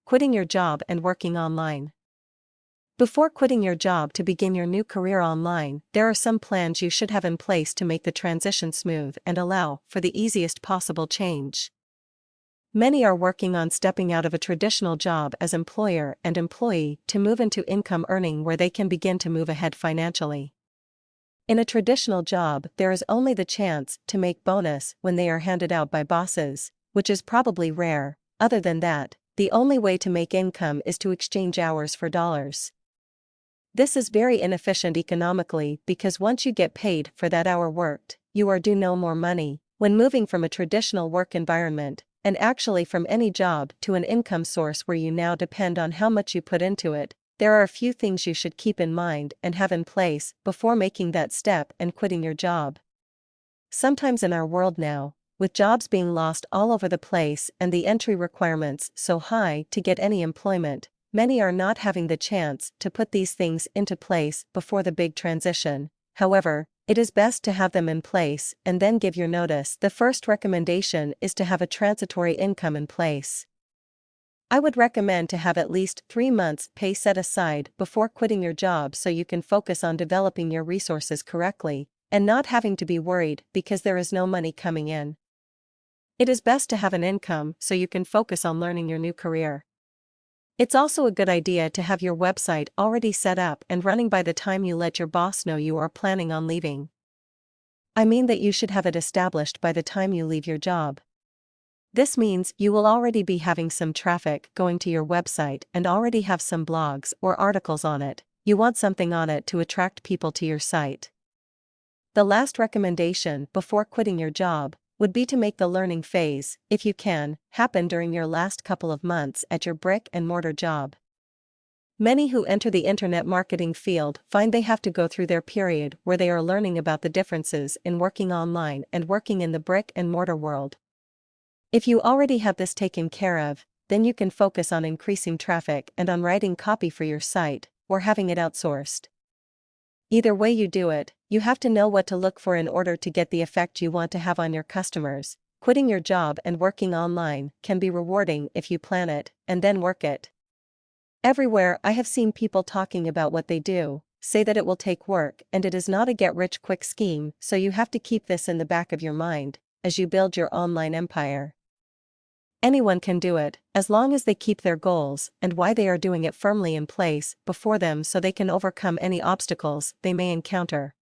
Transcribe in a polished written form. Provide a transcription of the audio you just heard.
Quitting your job and working online. Before quitting your job to begin your new career online, there are some plans you should have in place to make the transition smooth and allow for the easiest possible change. Many are working on stepping out of a traditional job as employer and employee to move into income earning where they can begin to move ahead financially. In a traditional job, there is only the chance to make bonus when they are handed out by bosses, which is probably rare. Other than that, the only way to make income is to exchange hours for dollars. This is very inefficient economically because once you get paid for that hour worked, you are due no more money. When moving from a traditional work environment, and actually from any job to an income source where you now depend on how much you put into it, there are a few things you should keep in mind and have in place before making that step and quitting your job. Sometimes in our world now, with jobs being lost all over the place and the entry requirements so high to get any employment, many are not having the chance to put these things into place before the big transition. However, it is best to have them in place and then give your notice. The first recommendation is to have a transitory income in place. I would recommend to have at least 3 months' pay set aside before quitting your job so you can focus on developing your resources correctly and not having to be worried because there is no money coming in. It is best to have an income so you can focus on learning your new career. It's also a good idea to have your website already set up and running by the time you let your boss know you are planning on leaving. I mean that you should have it established by the time you leave your job. This means you will already be having some traffic going to your website and already have some blogs or articles on it. You want something on it to attract people to your site. The last recommendation before quitting your job would be to make the learning phase, if you can, happen during your last couple of months at your brick-and-mortar job. Many who enter the internet marketing field find they have to go through their period where they are learning about the differences in working online and working in the brick-and-mortar world. If you already have this taken care of, then you can focus on increasing traffic and on writing copy for your site, or having it outsourced. Either way you do it, you have to know what to look for in order to get the effect you want to have on your customers. Quitting your job and working online can be rewarding if you plan it and then work it. Everywhere I have seen people talking about what they do, say that it will take work and it is not a get-rich-quick scheme, so you have to keep this in the back of your mind as you build your online empire. Anyone can do it, as long as they keep their goals and why they are doing it firmly in place before them so they can overcome any obstacles they may encounter.